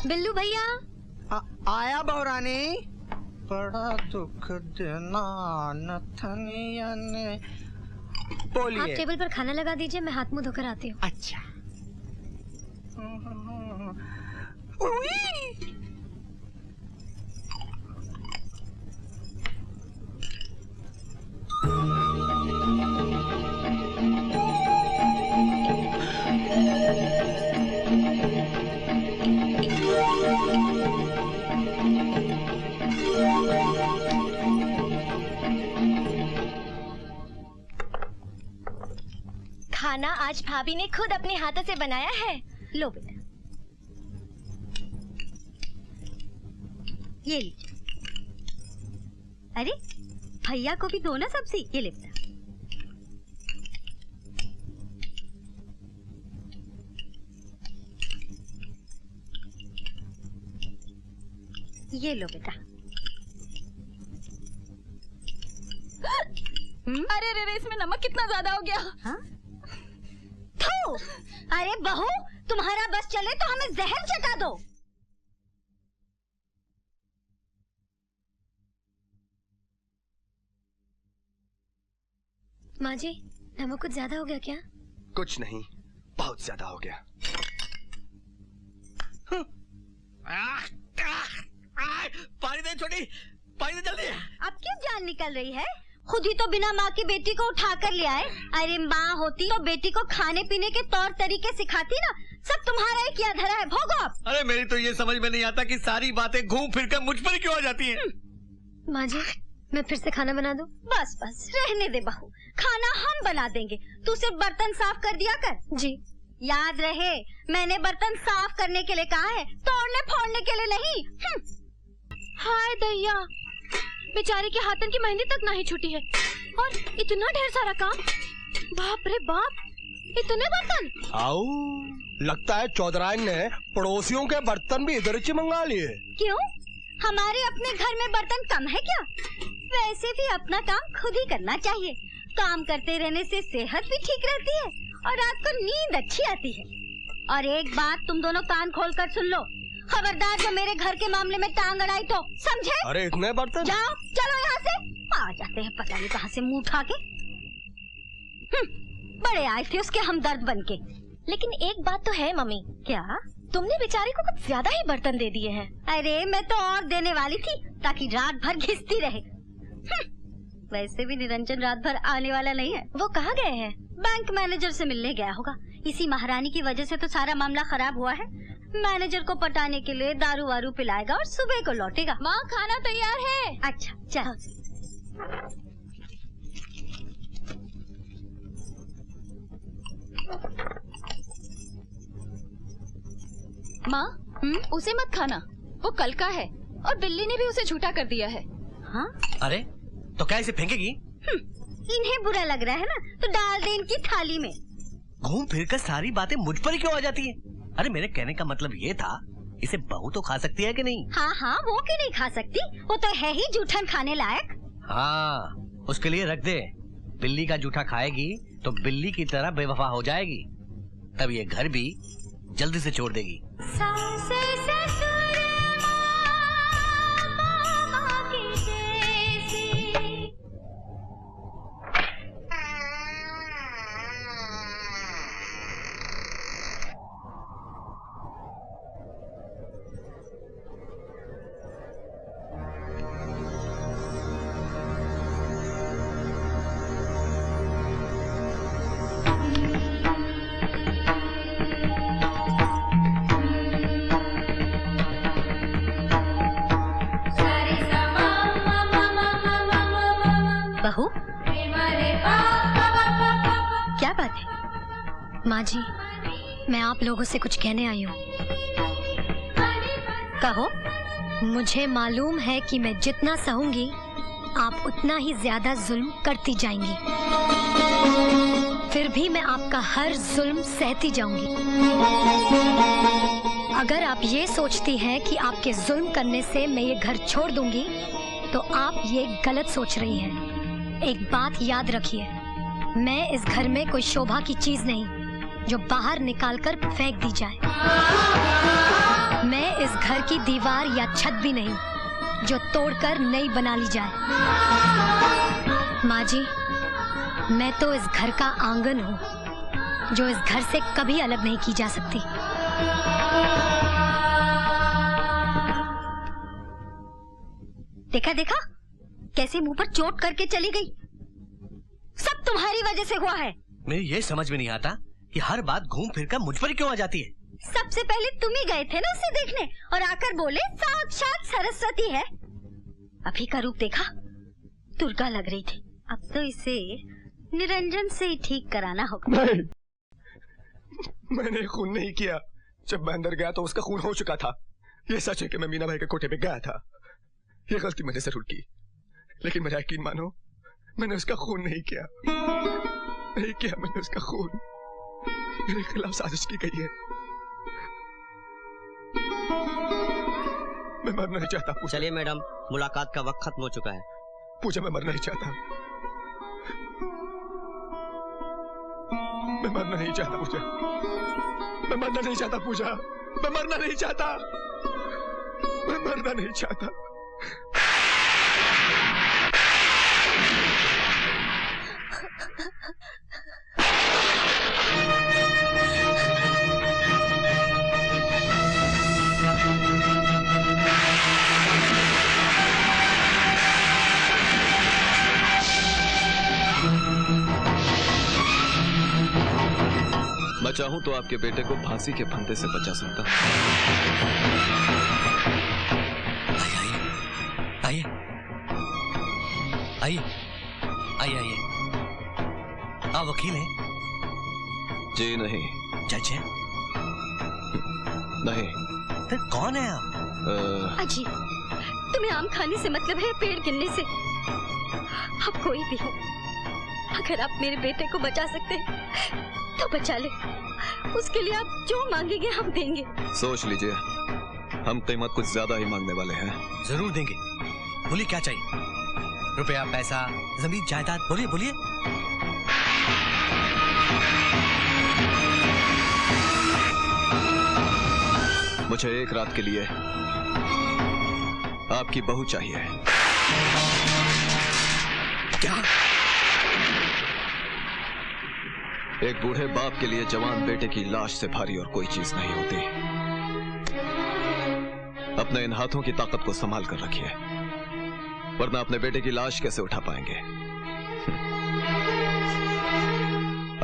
बिल्लू भैया आया बहुरानी। बड़ा दुख देना नथनिया ने। बोलिए। आप टेबल पर खाना लगा दीजिए, मैं हाथ मुंह धोकर आती हूँ। अच्छा। खाना आज भाभी ने खुद अपने हाथों से बनाया है। लो बेटा, ये लीजिए। अरे भैया को भी दो ना सब्जी। ये ले बेटा। ये लो बेटा। अरे रे, इसमें नमक कितना ज्यादा हो गया। हाँ? अरे बहू, तुम्हारा बस चले तो हमें जहर चटा दो। माँ जी, नमक कुछ ज्यादा हो गया क्या? कुछ नहीं, बहुत ज्यादा हो गया। पानी दे छोटी, पानी दे जल्दी। अब क्यों जान निकल रही है? खुद ही तो बिना माँ की बेटी को उठा कर ले आए। अरे माँ होती तो बेटी को खाने पीने के तौर तरीके सिखाती ना। सब तुम्हारा ही किया धरा है, भोगो आप। अरे मेरी तो ये समझ में नहीं आता कि सारी बातें घूम फिर कर मुझ पर क्यों आ जाती हैं। माँ जी, मैं फिर से खाना बना दूं? बस बस रहने दे बहू, खाना हम बना देंगे। तू सिर्फ बर्तन साफ कर दिया कर। जी। याद रहे, मैंने बर्तन साफ करने के लिए कहा है, तोड़ने फोड़ने के लिए नहीं। हाय दैया, बेचारे के हाथन की मेहंदी तक नहीं छूटी है और इतना ढेर सारा काम। बाप रे बाप, इतने बर्तन। आओ, लगता है चौधराइन ने पड़ोसियों के बर्तन भी इधर से मंगा लिए। क्यों, हमारे अपने घर में बर्तन कम है क्या? वैसे भी अपना काम खुद ही करना चाहिए। काम करते रहने से सेहत भी ठीक रहती है और रात को नींद अच्छी आती है। और एक बात तुम दोनों कान खोलकर सुन लो, खबरदार जो मेरे घर के मामले में टांग अड़ाई तो, समझे? अरे इतने बर्तन। जाओ, चलो यहाँ से। आ जाते हैं पता नहीं कहाँ से मुंह उठा के। बड़े आए थे उसके हमदर्द बनके। लेकिन एक बात तो है मम्मी। क्या? तुमने बेचारी को कुछ ज्यादा ही बर्तन दे दिए हैं। अरे मैं तो और देने वाली थी ताकि रात भर घिसती रहे। वैसे भी निरंजन रात भर आने वाला नहीं है। वो कहाँ गए हैं? बैंक मैनेजर से मिलने गया होगा। इसी महारानी की वजह से तो सारा मामला खराब हुआ है। मैनेजर को पटाने के लिए दारू वारू पिलाएगा और सुबह को लौटेगा। माँ, खाना तैयार है। अच्छा चलो। माँ, उसे मत खाना, वो कल का है और बिल्ली ने भी उसे झूठा कर दिया है। हाँ? अरे तो क्या इसे फेंकेगी? इन्हें बुरा लग रहा है ना, तो डाल दे इनकी थाली में। घूम फिर कर सारी बातें मुझ पर ही क्यों आ जाती है? अरे मेरे कहने का मतलब ये था, इसे बहू तो खा सकती है कि नहीं? हाँ हाँ, वो क्यों नहीं खा सकती, वो तो है ही जूठन खाने लायक। हाँ, उसके लिए रख दे। बिल्ली का जूठा खाएगी तो बिल्ली की तरह बेवफा हो जाएगी, तब ये घर भी जल्दी से छोड़ देगी। बहू, क्या बात है? माँ जी, मैं आप लोगों से कुछ कहने आई हूँ। कहो। मुझे मालूम है कि मैं जितना सहूंगी आप उतना ही ज्यादा जुल्म करती जाएंगी, फिर भी मैं आपका हर जुल्म सहती जाऊंगी। अगर आप ये सोचती हैं कि आपके जुल्म करने से मैं ये घर छोड़ दूंगी तो आप ये गलत सोच रही हैं। एक बात याद रखिए, मैं इस घर में कोई शोभा की चीज नहीं जो बाहर निकालकर फेंक दी जाए। मैं इस घर की दीवार या छत भी नहीं जो तोड़कर नई बना ली जाए। माँ जी, मैं तो इस घर का आंगन हूँ जो इस घर से कभी अलग नहीं की जा सकती। देखा देखा कैसे मुंह पर चोट करके चली गई। सब तुम्हारी वजह से हुआ है। मुझे ये समझ में नहीं आता कि हर बात घूम फिर कर मुझ पर क्यों आ जाती है। सबसे पहले तुम ही गए थे ना उसे देखने और आकर बोले साक्षात सरस्वती है। अभी का रूप देखा, दुर्गा लग रही थी। अब तो इसे निरंजन से ही ठीक कराना होगा। नहीं, मैंने खून नहीं किया। जब मैं अंदर गया तो उसका खून हो चुका था। ये सच है कि मैं मीना भाई के कोठे पे गया था। ये गलती मैंने जरूर की, लेकिन मेरा यकीन मानो, मैंने उसका खून नहीं किया। नहीं किया मैंने उसका खून। मेरे खिलाफ साजिश की गई है। मैं मरना नहीं चाहता पूजा। चलिए मैडम, मुलाकात का वक्त खत्म हो चुका है। पूजा, मैं मरना नहीं चाहता। मैं मरना नहीं चाहता पूजा। मैं मरना नहीं चाहता पूजा। मैं मरना नहीं चाहता। मैं मरना नहीं चाहता। मैं चाहूं तो आपके बेटे को फांसी के फंदे से बचा सकता हूं। आइए आइए आइए आइए। आप वकील हैं? जी नहीं। जज हैं? नहीं। फिर कौन है आप? अजी, तुम्हें आम खाने से मतलब है पेड़ गिनने से? आप कोई भी हो, अगर आप मेरे बेटे को बचा सकते हैं तो बचा ले। उसके लिए आप जो मांगेंगे हम देंगे। सोच लीजिए, हम कीमत कुछ ज्यादा ही मांगने वाले हैं। जरूर देंगे। बोलिए क्या चाहिए? रुपया, पैसा, जमीन, जायदाद, बोलिए बोलिए। मुझे एक रात के लिए आपकी बहू चाहिए। क्या? एक बूढ़े बाप के लिए जवान बेटे की लाश से भारी और कोई चीज नहीं होती। अपने इन हाथों की ताकत को संभाल कर रखिए, वरना अपने बेटे की लाश कैसे उठा पाएंगे?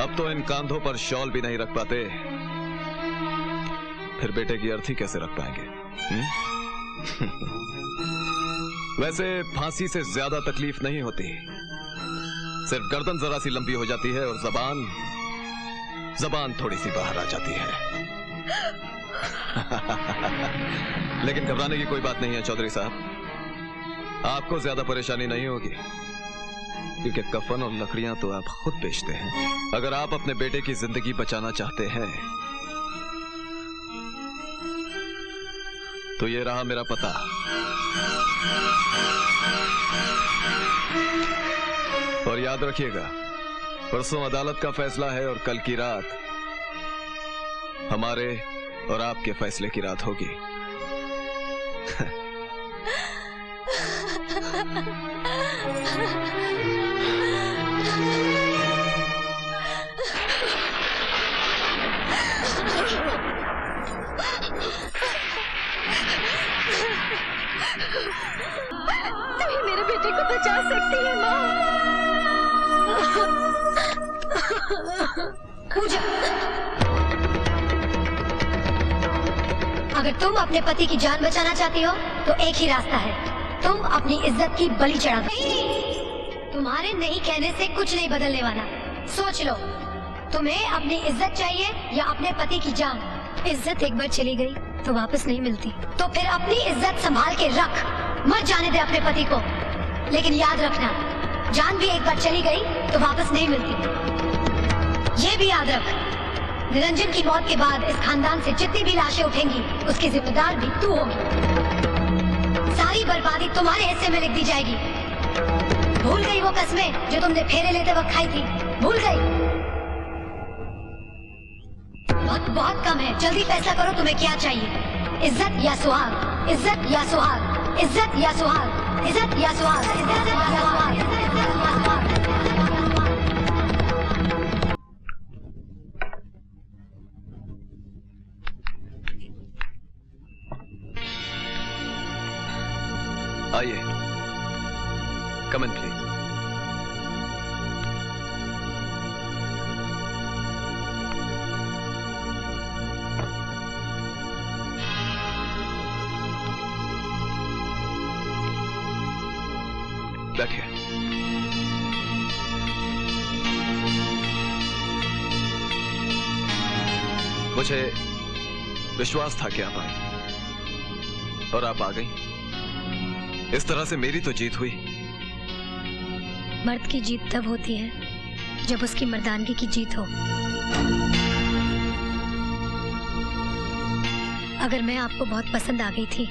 अब तो इन कांधों पर शॉल भी नहीं रख पाते, फिर बेटे की अर्थी कैसे रख पाएंगे? वैसे फांसी से ज्यादा तकलीफ नहीं होती, सिर्फ गर्दन जरा सी लंबी हो जाती है और जबान थोड़ी सी बाहर आ जाती है। लेकिन घबराने की कोई बात नहीं है चौधरी साहब, आपको ज्यादा परेशानी नहीं होगी, क्योंकि कफन और लकड़ियां तो आप खुद बेचते हैं। अगर आप अपने बेटे की जिंदगी बचाना चाहते हैं तो ये रहा मेरा पता। और याद रखिएगा, परसों अदालत का फैसला है और कल की रात हमारे और आपके फैसले की रात होगी। तुम मेरे बेटे को बचा सकती है माँ। पूजा, अगर तुम अपने पति की जान बचाना चाहती हो तो एक ही रास्ता है, तुम अपनी इज्जत की बलि चढ़ा दो। तुम्हारे नहीं कहने से कुछ नहीं बदलने वाला। सोच लो, तुम्हें अपनी इज्जत चाहिए या अपने पति की जान? इज्जत एक बार चली गई तो वापस नहीं मिलती, तो फिर अपनी इज्जत संभाल के रख, मत जाने दे अपने पति को। लेकिन याद रखना, जान भी एक बार चली गई तो वापस नहीं मिलती। ये भी याद रख, निरंजन की मौत के बाद इस खानदान से जितनी भी लाशें उठेंगी उसकी जिम्मेदार भी तू होगी। सारी बर्बादी तुम्हारे हिस्से में लिख दी जाएगी। भूल गई वो कस्में जो तुमने फेरे लेते वक्त खाई थी? भूल गई? वक्त बहुत कम है, जल्दी फैसला करो तुम्हें क्या चाहिए। इज्जत या सुहाग, इज्जत या सुहाग, इज्जत या सुहाग, इज्जत या सुहाग, इज्जत या सुहाग, इज्जत या सुहाग। आइए, कम इन प्लीज। बैठिए। मुझे विश्वास था कि आप आए और आप आ गई। इस तरह से मेरी तो जीत हुई। मर्द की जीत तब होती है जब उसकी मर्दानगी की जीत हो। अगर मैं आपको बहुत पसंद आ गई थी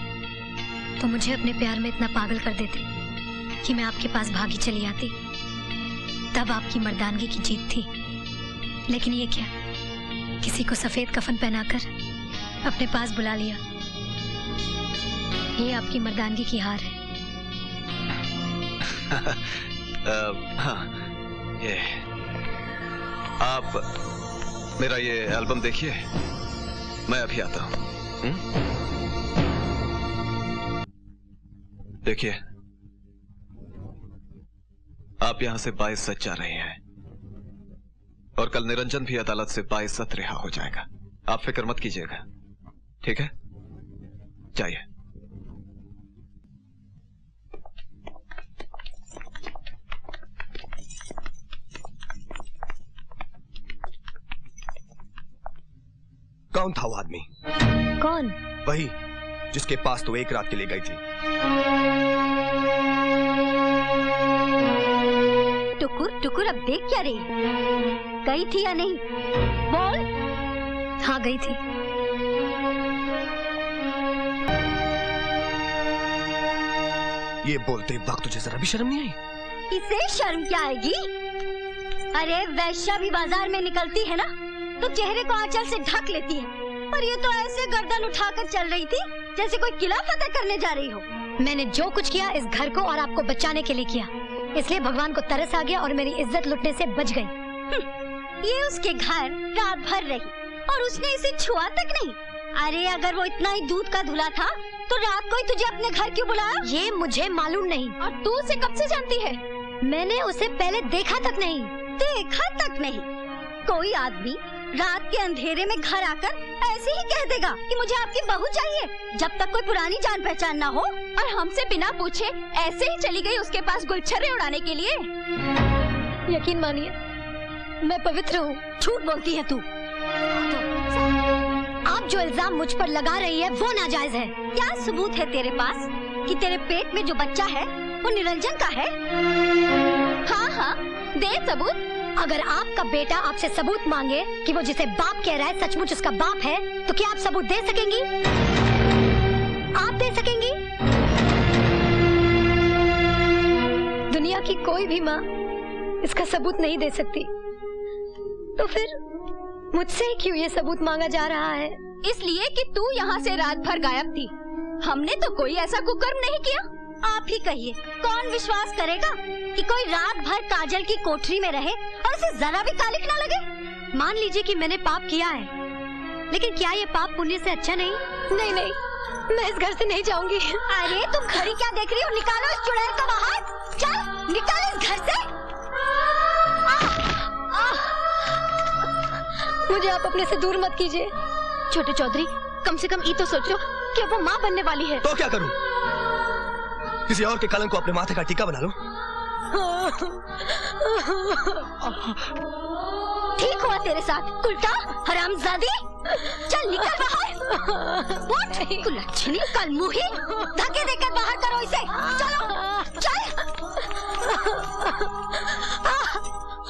तो मुझे अपने प्यार में इतना पागल कर देते कि मैं आपके पास भागी चली आती। तब आपकी मर्दानगी की जीत थी। लेकिन ये क्या, किसी को सफेद कफन पहनाकर अपने पास बुला लिया। ये आपकी मर्दानगी की हार है। हाँ, ये आप मेरा ये एल्बम देखिए, मैं अभी आता हूं। देखिए, आप यहां से बाइज्जत जा रहे हैं और कल निरंजन भी अदालत से बाइज्जत रिहा हो जाएगा। आप फिक्र मत कीजिएगा, ठीक है? जाइए। कौन था वो आदमी? कौन? वही जिसके पास तो एक रात के लिए गई थी। टुकुर टुकुर, अब देख क्या रही? गई थी या नहीं? बोल। हाँ, गई थी। ये बोलते वक्त तुझे जरा भी शर्म नहीं आई? इसे शर्म क्या आएगी? अरे वैश्या भी बाजार में निकलती है ना तो चेहरे को आंचल से ढक लेती है, और ये तो ऐसे गर्दन उठाकर चल रही थी जैसे कोई किला फतेह करने जा रही हो। मैंने जो कुछ किया इस घर को और आपको बचाने के लिए किया, इसलिए भगवान को तरस आ गया और मेरी इज्जत लुटने से बच गई। ये उसके घर रात भर रही और उसने इसे छुआ तक नहीं। अरे अगर वो इतना ही दूध का धुला था तो रात को ही तुझे अपने घर क्यों बुलाया? ये मुझे मालूम नहीं। और तू उसे कब से जानती है? मैंने उसे पहले देखा तक नहीं। देखा तक नहीं? कोई आदमी रात के अंधेरे में घर आकर ऐसे ही कह देगा कि मुझे आपकी बहू चाहिए, जब तक कोई पुरानी जान पहचान ना हो? और हमसे बिना पूछे ऐसे ही चली गई उसके पास गुलछर्रे उड़ाने के लिए? यकीन मानिए, मैं पवित्र हूँ। झूठ बोलती है तू। आप जो इल्जाम मुझ पर लगा रही है वो नाजायज है। क्या सबूत है तेरे पास कि तेरे पेट में जो बच्चा है वो निरंजन का है? हाँ हाँ, दे सबूत। अगर आपका बेटा आपसे सबूत मांगे कि वो जिसे बाप कह रहा है सचमुच उसका बाप है, तो क्या आप सबूत दे सकेंगी? आप दे सकेंगी? दुनिया की कोई भी माँ इसका सबूत नहीं दे सकती, तो फिर मुझसे क्यों ये सबूत मांगा जा रहा है? इसलिए कि तू यहाँ से रात भर गायब थी। हमने तो कोई ऐसा कुकर्म नहीं किया। आप ही कहिए, कौन विश्वास करेगा कि कोई रात भर काजल की कोठरी में रहे और उसे जरा भी कालिक न लगे? मान लीजिए कि मैंने पाप किया है, लेकिन क्या ये पाप पुण्य से अच्छा नहीं? नहीं नहीं, मैं इस घर से नहीं जाऊंगी। अरे तुम घड़ी क्या देख रही हो? निकालो इस चुड़ैल को बाहर। चल निकालो इस घर से। मुझे आप अपने से दूर मत कीजिए। छोटे चौधरी, कम से कम ये तो सोचो कि वो माँ बनने वाली है। तो क्या करूं? किसी और के कलंक को अपने माथे का टीका बना लो। ठीक हुआ तेरे साथ, उल्टा हरामजादी। चल निकल बाहर। उठ कुलच्छनी, कल मुही, धक्के देकर बाहर करो इसे। चलो चल।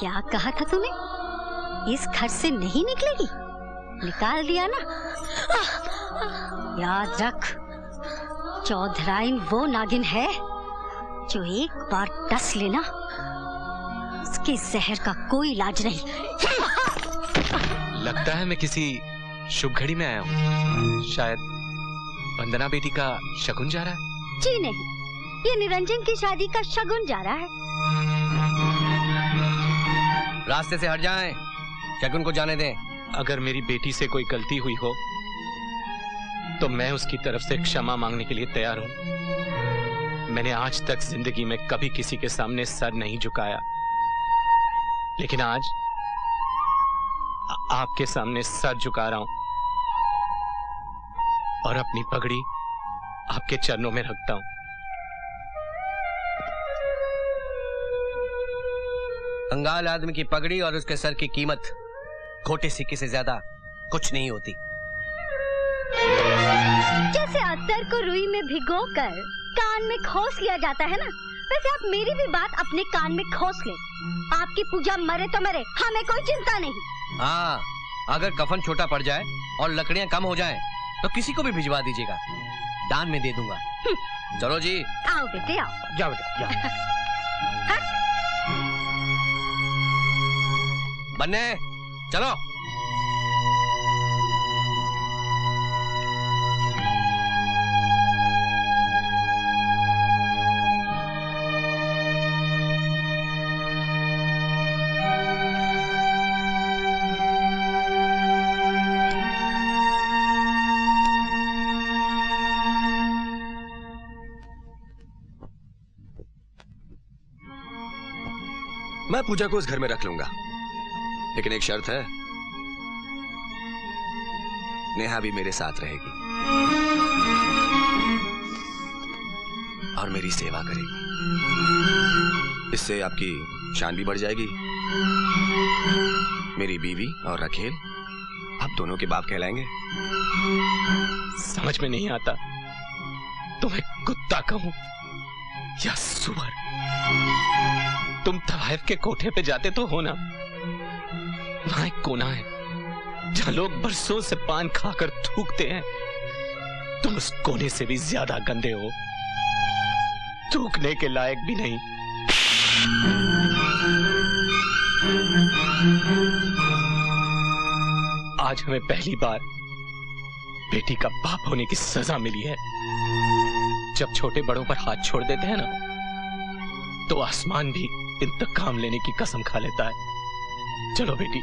क्या कहा था तूने? इस घर से नहीं निकलेगी? निकाल दिया ना? याद रख, चौधराइन वो नागिन है जो एक बार डस लेना, उसके जहर का कोई इलाज नहीं। लगता है मैं किसी शुभ घड़ी में आया हूँ। शायद वंदना बेटी का शगुन जा रहा है? जी नहीं, ये निरंजन की शादी का शगुन जा रहा है। रास्ते से हट जाएं, शगुन को जाने दें। अगर मेरी बेटी से कोई गलती हुई हो तो मैं उसकी तरफ से क्षमा मांगने के लिए तैयार हूं। मैंने आज तक जिंदगी में कभी किसी के सामने सर नहीं झुकाया, लेकिन आज आपके सामने सर झुका रहा हूं और अपनी पगड़ी आपके चरणों में रखता हूं। कंगाल आदमी की पगड़ी और उसके सर की कीमत खोटे सिक्के से ज्यादा कुछ नहीं होती। जैसे अत्तर को रुई में भिगोकर कान में खोस लिया जाता है ना, वैसे आप मेरी भी बात अपने कान में खोस ले। आपकी पूजा मरे तो मरे, हमें कोई चिंता नहीं। हाँ, अगर कफन छोटा पड़ जाए और लकड़ियां कम हो जाएं, तो किसी को भी भिजवा दीजिएगा, दान में दे दूंगा। चलो जी, आओ बेटे आओ। जाओ बेटे जाओ। बन्ने चलो। मैं पूजा को उस घर में रख लूंगा, लेकिन एक शर्त है, नेहा भी मेरे साथ रहेगी और मेरी सेवा करेगी। इससे आपकी शान भी बढ़ जाएगी। मेरी बीवी और रखेल आप दोनों के बाप कहलाएंगे। समझ में नहीं आता तुम्हें कुत्ता कहूं या सुअर। तुम तवाइफ के कोठे पे जाते तो हो ना, वहां एक कोना है जहां लोग बरसों से पान खाकर थूकते हैं। तुम उस कोने से भी ज्यादा गंदे हो, थूकने के लायक भी नहीं। आज हमें पहली बार बेटी का बाप होने की सजा मिली है। जब छोटे बड़ों पर हाथ छोड़ देते हैं ना, तो आसमान भी इंतकाम लेने की कसम खा लेता है। चलो बेटी,